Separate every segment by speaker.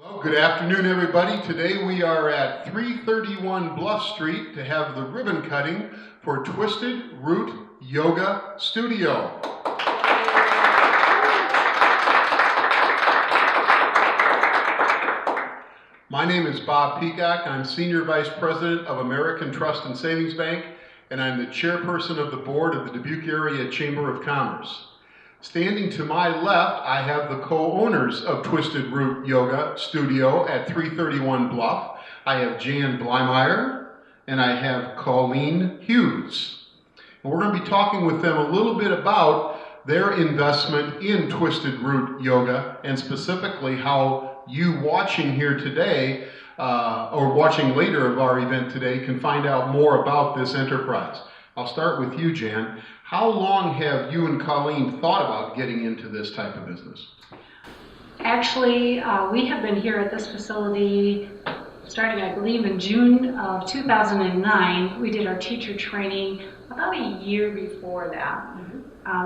Speaker 1: Well, good afternoon, everybody. Today we are at 331 Bluff Street to have the ribbon cutting for Twisted Root Yoga Studio. My name is Bob Peacock. I'm Senior Vice President of American Trust and Savings Bank, and I'm the chairperson of the board of the Dubuque Area Chamber of Commerce. Standing to my left, I have the co-owners of Twisted Root Yoga Studio at 331 Bluff. I have Jan Blymeyer and I have Colleen Hughes. And we're going to be talking with them a little bit about their investment in Twisted Root Yoga, and specifically how you watching here today or watching later of our event today can find out more about this enterprise. I'll start with you, Jan. How long have you and Colleen thought about getting into this type of business?
Speaker 2: Actually, we have been here at this facility starting, I believe, in June of 2009. We did our teacher training about a year before that.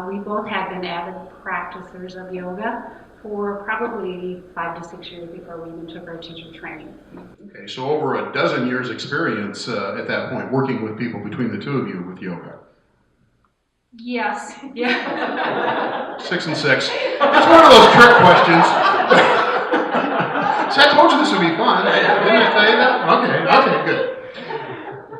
Speaker 2: We both had been avid practicers of yoga for probably 5 to 6 years before we even took our teacher training.
Speaker 1: Okay, so over a dozen years experience at that point, working with people between the two of you with yoga.
Speaker 2: Yes, yeah.
Speaker 1: 6 and 6. It's one of those trick questions. See, I told you this would be fun. Didn't I tell you that? Okay, good.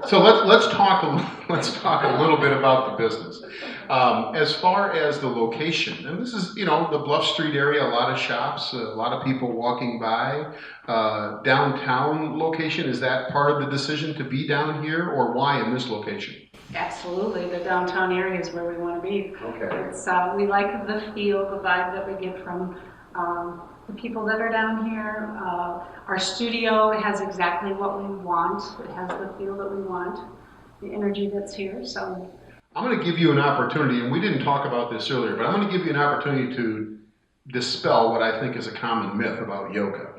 Speaker 1: So let's talk a little bit about the business. As far as the location, and this is, the Bluff Street area, a lot of shops, a lot of people walking by. Downtown location, is that part of the decision to be down here, or why in this location?
Speaker 2: Absolutely, the downtown area is where we want to be.
Speaker 1: Okay.
Speaker 2: It's, we like the feel, the vibe that we get from the people that are down here. Our studio has exactly what we want. It has the feel that we want, the energy that's here. So
Speaker 1: I'm going to give you an opportunity, and we didn't talk about this earlier, but I'm going to give you an opportunity to dispel what I think is a common myth about yoga.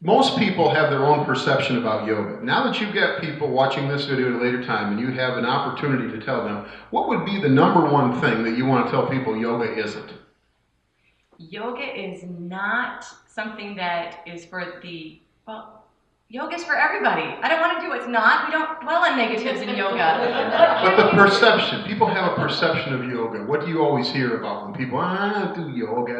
Speaker 1: Most people have their own perception about yoga. Now that you've got people watching this video at a later time and you have an opportunity to tell them, what would be the number one thing that you want to tell people yoga isn't?
Speaker 3: Yoga is not something that is for yoga is for everybody. I don't want to do what's not. We don't dwell on negatives in yoga.
Speaker 1: But the perception, people have a perception of yoga. What do you always hear about when people, I do yoga,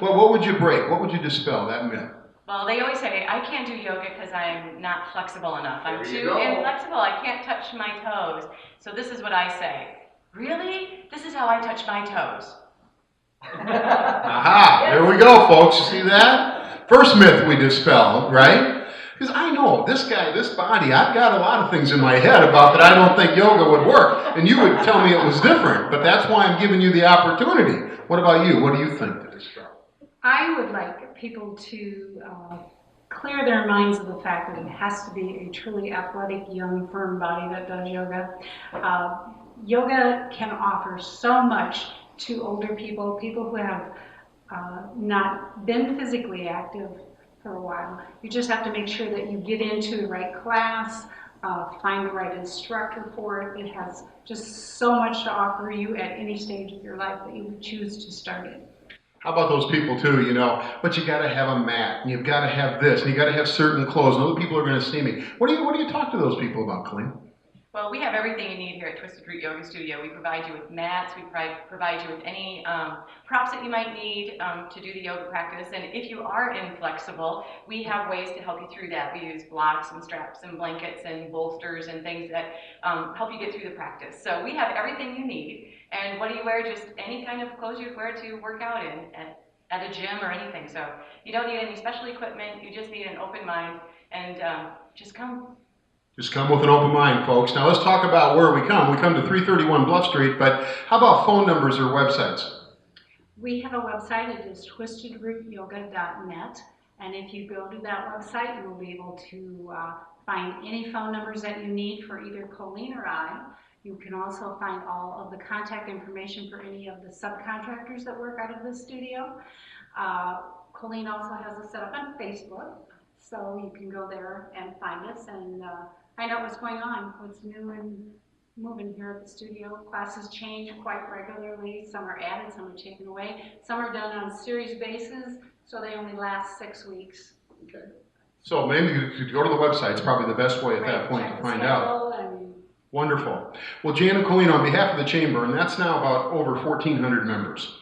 Speaker 1: Well, what would you break? What would you dispel, that myth?
Speaker 3: Well, they always say, I can't do yoga because I'm not flexible enough. I'm too inflexible. I can't touch my toes. So this is what I say. Really? This is how I touch my toes.
Speaker 1: Aha, there we go, folks. You see that? First myth we dispelled, right? Because I know, this guy, this body, I've got a lot of things in my head about that I don't think yoga would work. And you would tell me it was different, but that's why I'm giving you the opportunity. What about you? What do you think to dispel?
Speaker 2: I would like people to clear their minds of the fact that it has to be a truly athletic, young, firm body that does yoga. Yoga can offer so much to older people, people who have not been physically active for a while. You just have to make sure that you get into the right class, find the right instructor for it. It has just so much to offer you at any stage of your life that you would choose to start it.
Speaker 1: How about those people too, but you gotta have a mat, and you've gotta have this, and you gotta have certain clothes, and other people are gonna see me. What do you talk to those people about, Colleen?
Speaker 3: Well, we have everything you need here at Twisted Root Yoga Studio. We provide you with mats, we provide you with any props that you might need to do the yoga practice. And if you are inflexible, we have ways to help you through that. We use blocks and straps and blankets and bolsters and things that help you get through the practice. So we have everything you need. And what do you wear? Just any kind of clothes you'd wear to work out in at a gym or anything. So you don't need any special equipment. You just need an open mind, and just come.
Speaker 1: Just come with an open mind, folks. Now let's talk about where we come. We come to 331 Bluff Street, but how about phone numbers or websites?
Speaker 2: We have a website. It is twistedrootyoga.net. And if you go to that website, you will be able to find any phone numbers that you need for either Colleen or I. You can also find all of the contact information for any of the subcontractors that work out of the studio. Colleen also has us set up on Facebook, so you can go there and find us and find out what's going on, what's new and moving here at the studio. Classes change quite regularly. Some are added, some are taken away. Some are done on series basis. So they only last 6 weeks.
Speaker 1: Okay. So maybe you could go to the website. It's probably the best way at that point to find out. Wonderful. Well, Jan and Colleen, on behalf of the Chamber, and that's now about over 1,400 members,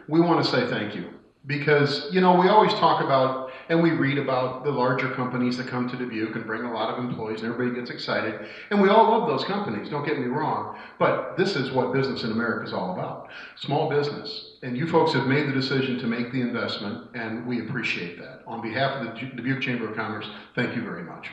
Speaker 1: we want to say thank you. Because, you know, we always talk about and we read about the larger companies that come to Dubuque and bring a lot of employees, and everybody gets excited. And we all love those companies, don't get me wrong. But this is what business in America is all about. Small business. And you folks have made the decision to make the investment, and we appreciate that. On behalf of the Dubuque Chamber of Commerce, thank you very much.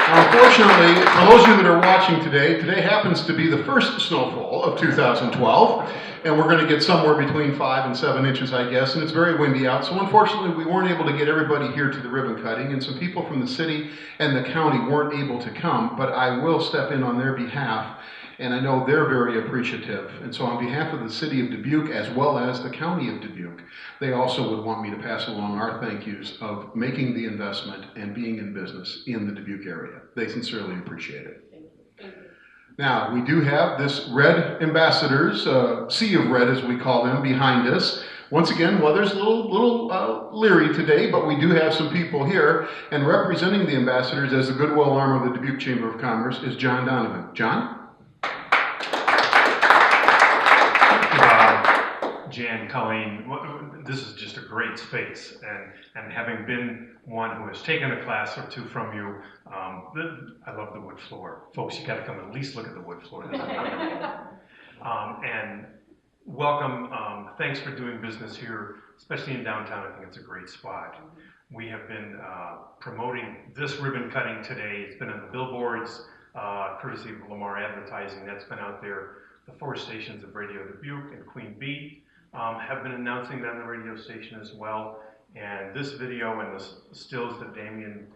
Speaker 1: Now, unfortunately, for those of you that are watching today happens to be the first snowfall of 2012, and we're going to get somewhere between 5 and 7 inches, I guess, and it's very windy out. So unfortunately, we weren't able to get everybody here to the ribbon cutting, and some people from the city and the county weren't able to come, but I will step in on their behalf, and I know they're very appreciative. And so on behalf of the city of Dubuque, as well as the county of Dubuque, they also would want me to pass along our thank yous of making the investment and being in business in the Dubuque area. They sincerely appreciate it. Now, we do have this red ambassadors, sea of red as we call them, behind us. Once again, weather's a little leery today, but we do have some people here, and representing the ambassadors as the goodwill arm of the Dubuque Chamber of Commerce is John Donovan. John?
Speaker 4: Jan, Colleen, this is just a great space, and having been one who has taken a class or two from you, I love the wood floor. Folks, you got to come and at least look at the wood floor. And welcome, thanks for doing business here, especially in downtown. I think it's a great spot. We have been promoting this ribbon cutting today. It's been on the billboards, courtesy of Lamar Advertising. That's been out there. The 4 stations of Radio Dubuque and Queen Bee have been announcing that on the radio station as well. And this video and the stills that Damien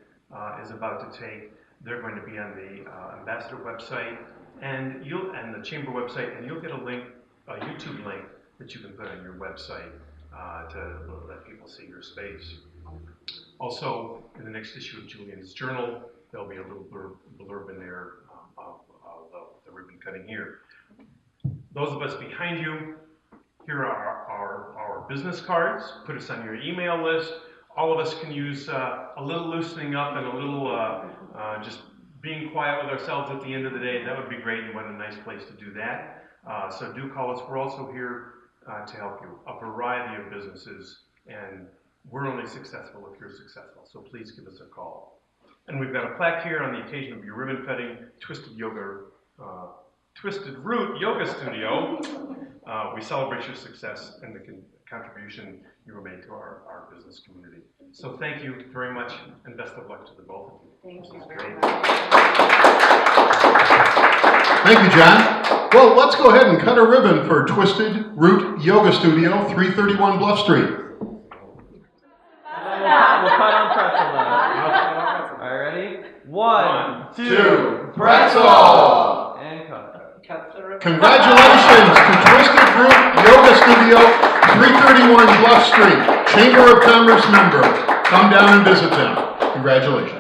Speaker 4: is about to take, they're going to be on the ambassador website and the chamber website, and you'll get a link, a YouTube link that you can put on your website to let people see your space. Also, in the next issue of Julian's Journal, there'll be a little blurb in there of the ribbon cutting here. Those of us behind you, here are our business cards. Put us on your email list. All of us can use a little loosening up and a little just being quiet with ourselves at the end of the day. That would be great, and what a nice place to do that. So do call us. We're also here to help you. A variety of businesses, and we're only successful if you're successful. So please give us a call. And we've got a plaque here on the occasion of your ribbon cutting, Twisted Root Yoga Studio. We celebrate your success and the contribution you were made to our business community. So thank you very much, and best of luck to the both of you.
Speaker 3: Thank you very
Speaker 4: much.
Speaker 1: Thank you, John. Well, let's go ahead and cut a ribbon for Twisted Root Yoga Studio, 331 Bluff Street.
Speaker 5: We'll cut on pretzel then. All right, ready? 1, 2, pretzel! And cut.
Speaker 1: Congratulations to Twisted Root Yoga Studio, 331 Bluff Street. Chamber of Commerce member. Come down and visit them. Congratulations.